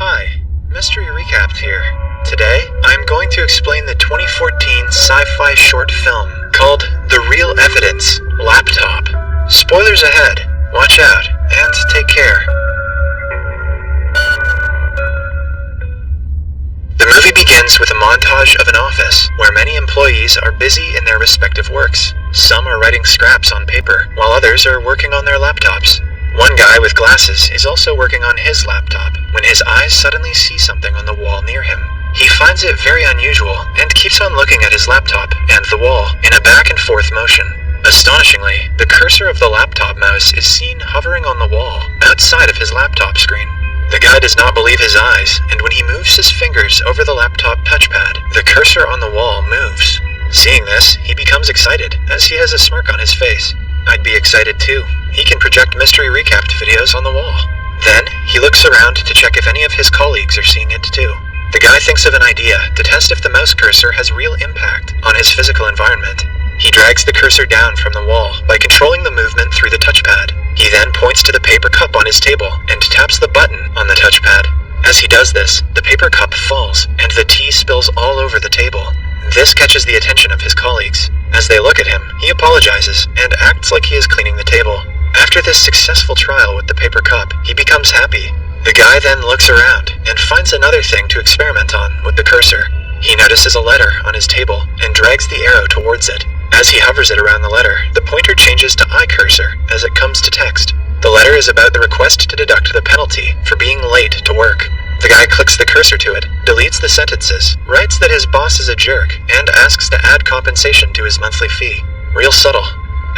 Hi, Mystery Recapped here. Today, I'm going to explain the 2014 sci-fi short film called The Real Evidence Laptop. Spoilers ahead, watch out, and take care. The movie begins with a montage of an office where many employees are busy in their respective works. Some are writing scraps on paper, while others are working on their laptops. One guy with glasses is also working on his laptop when his eyes suddenly see something on the wall near him. He finds it very unusual and keeps on looking at his laptop and the wall in a back and forth motion. Astonishingly, the cursor of the laptop mouse is seen hovering on the wall outside of his laptop screen. The guy does not believe his eyes, and when he moves his fingers over the laptop touchpad, the cursor on the wall moves. Seeing this, he becomes excited, as he has a smirk on his face. I'd be excited too. He can project Mystery Recapped videos on the wall. Then, he looks around to check if any of his colleagues are seeing it too. The guy thinks of an idea to test if the mouse cursor has real impact on his physical environment. He drags the cursor down from the wall by controlling the movement through the touchpad. He then points to the paper cup on his table and taps the button on the touchpad. As he does this, the paper cup falls and the tea spills all over the table. This catches the attention of his colleagues. As they look at him, he apologizes and acts like he is cleaning the table. After this successful trial with the paper cup, he becomes happy. The guy then looks around and finds another thing to experiment on with the cursor. He notices a letter on his table and drags the arrow towards it. As he hovers it around the letter, the pointer changes to iCursor as it comes to text. The letter is about the request to deduct the penalty for being late to work. The guy clicks the cursor to it, deletes the sentences, writes that his boss is a jerk, and asks to add compensation to his monthly fee. Real subtle.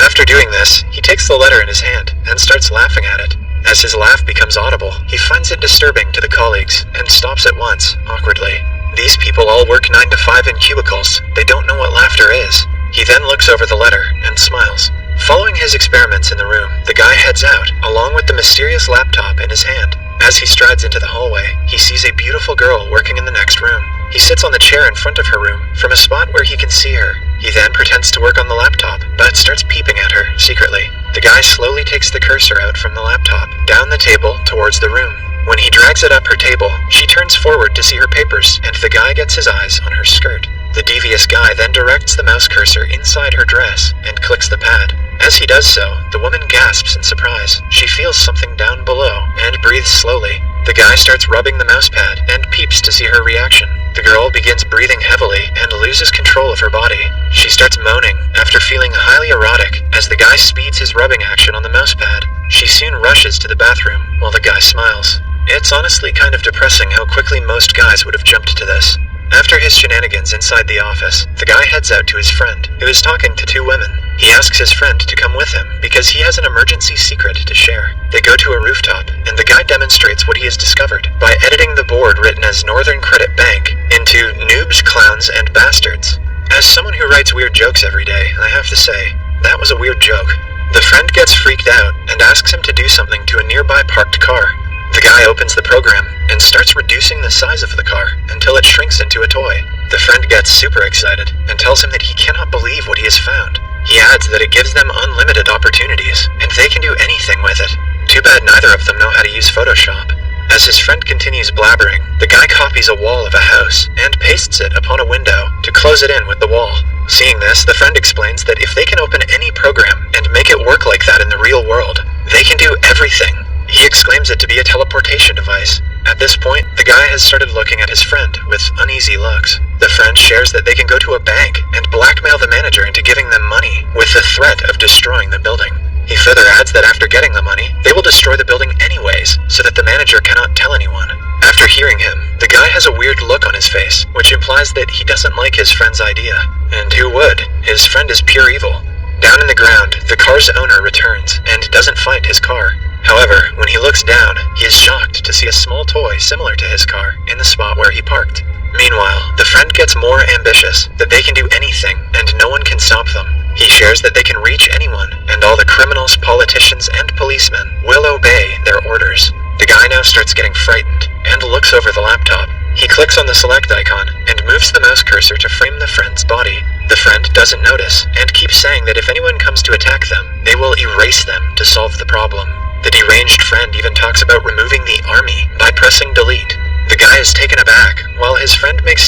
After doing this, he takes the letter in his hand and starts laughing at it. As his laugh becomes audible, he finds it disturbing to the colleagues and stops at once, awkwardly. These people all work 9 to 5 in cubicles. They don't know what laughter is. He then looks over the letter and smiles. Following his experiments in the room, the guy heads out, along with the mysterious laptop in his hand. As he strides into the hallway, he sees a beautiful girl working in the next room. He sits on the chair in front of her room, from a spot where he can see her. He then pretends to work on the laptop, but starts peeping at her, secretly. The guy slowly takes the cursor out from the laptop, down the table, towards the room. When he drags it up her table, she turns forward to see her papers, and the guy gets his eyes on her skirt. The devious guy then directs the mouse cursor inside her dress, and clicks the pad. As he does so, the woman gasps in surprise. She feels something down below, and breathes slowly. The guy starts rubbing the mouse pad, and peeps to see her reaction. The girl begins breathing heavily, and loses control of her body. She starts moaning, after feeling highly erotic, as the guy speeds his rubbing action on the mouse pad. She soon rushes to the bathroom, while the guy smiles. It's honestly kind of depressing how quickly most guys would have jumped to this. After his shenanigans inside the office, the guy heads out to his friend, who is talking to 2 women. He asks his friend to come with him, because he has an emergency secret to share. They go to a rooftop, and the guy demonstrates what he has discovered by editing the board written as Northern Credit Bank into Noobs, Clowns, and Bastards. As someone who writes weird jokes every day, I have to say, that was a weird joke. The friend gets freaked out, and asks him to do something to a nearby parked car. The guy opens the program, and starts reducing the size of the car until it shrinks into a toy. The friend gets super excited, and tells him that he cannot believe what he has found. He adds that it gives them unlimited opportunities, and they can do anything with it. Too bad neither of them know how to use Photoshop. As his friend continues blabbering, the guy copies a wall of a house, and pastes it upon a window to close it in with the wall. Seeing this, the friend explains that if they can open any program and make it work like that in the real world, they can do everything. He exclaims it to be a teleportation device. At this point, the guy has started looking at his friend with uneasy looks. The friend shares that they can go to a bank and blackmail the manager into giving them money, with the threat of destroying the building. He further adds that after getting the money, they will destroy the building anyways, so that the manager cannot tell anyone. After hearing him, the guy has a weird look on his face, which implies that he doesn't like his friend's idea. And who would? His friend is pure evil. Down in the ground, the car's owner returns, and doesn't find his car. However, when he looks down, he is shocked to see a small toy similar to his car in the spot where he parked. Meanwhile, the friend gets more ambitious, that they can do anything, and no one can stop them. He shares that they can reach anyone, and all the criminals, politicians, and policemen will obey their orders. The guy now starts getting frightened, and looks over the laptop. He clicks on the select icon, and moves the mouse cursor to frame the friend's body. The friend doesn't notice, and keeps saying that if anyone comes to attack them, they will erase them to solve the problem. The deranged friend even talks about removing the army by pressing delete.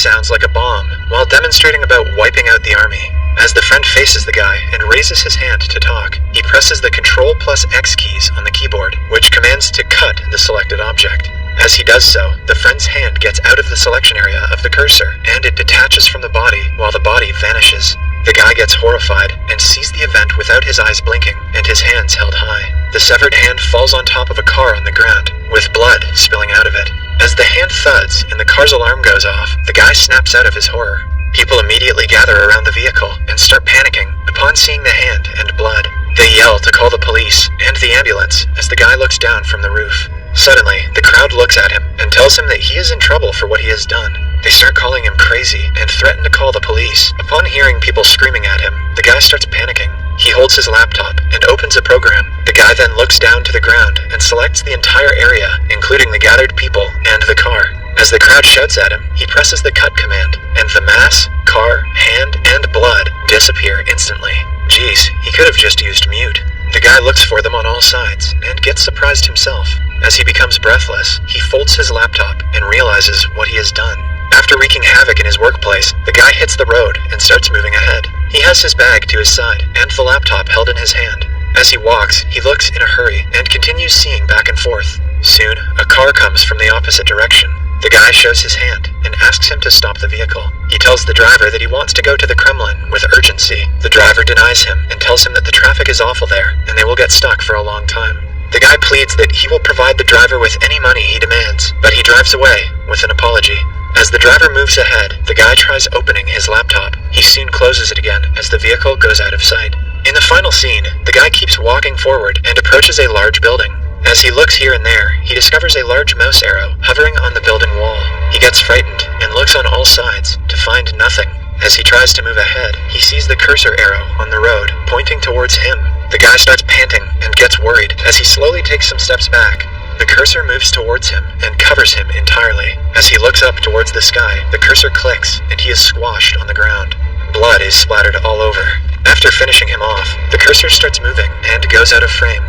sounds like a bomb, while demonstrating about wiping out the army. As the friend faces the guy and raises his hand to talk, he presses the Ctrl plus X keys on the keyboard, which commands to cut the selected object. As he does so, the friend's hand gets out of the selection area of the cursor, and it detaches from the body while the body vanishes. The guy gets horrified and sees the event without his eyes blinking and his hands held high. The severed hand falls on top of a car on the ground, with blood spilling out of it. As the hand thuds and the car's alarm goes off, the guy snaps out of his horror. People immediately gather around the vehicle and start panicking upon seeing the hand and blood. They yell to call the police and the ambulance as the guy looks down from the roof. Suddenly, the crowd looks at him and tells him that he is in trouble for what he has done. They start calling him crazy and threaten to call the police. Upon hearing people screaming at him, the guy starts panicking. He holds his laptop and opens a program. The guy then looks down to the ground and selects the entire area, including the gathered people and the car. As the crowd shouts at him, he presses the cut command, and the mass, car, hand, and blood disappear instantly. Geez, he could have just used mute. The guy looks for them on all sides and gets surprised himself. As he becomes breathless, he folds his laptop and realizes what he has done. After wreaking havoc in his workplace, the guy hits the road and starts moving ahead. He has his bag to his side and the laptop held in his hand. As he walks, he looks in a hurry and continues seeing back and forth. Soon, a car comes from the opposite direction. The guy shows his hand and asks him to stop the vehicle. He tells the driver that he wants to go to the Kremlin with urgency. The driver denies him and tells him that the traffic is awful there and they will get stuck for a long time. The guy pleads that he will provide the driver with any money he demands, but he drives away with an apology. As the driver moves ahead, the guy tries opening his laptop. He soon closes it again as the vehicle goes out of sight. In the final scene, the guy keeps walking forward and approaches a large building. As he looks here and there, he discovers a large mouse arrow hovering on the building wall. He gets frightened and looks on all sides to find nothing. As he tries to move ahead, he sees the cursor arrow on the road pointing towards him. The guy starts panting and gets worried as he slowly takes some steps back. The cursor moves towards him and covers him entirely. As he looks up towards the sky, the cursor clicks and he is squashed on the ground. Blood is splattered all over. After finishing him off, the cursor starts moving and goes out of frame.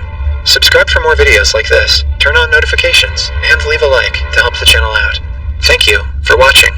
Subscribe for more videos like this, turn on notifications, and leave a like to help the channel out. Thank you for watching.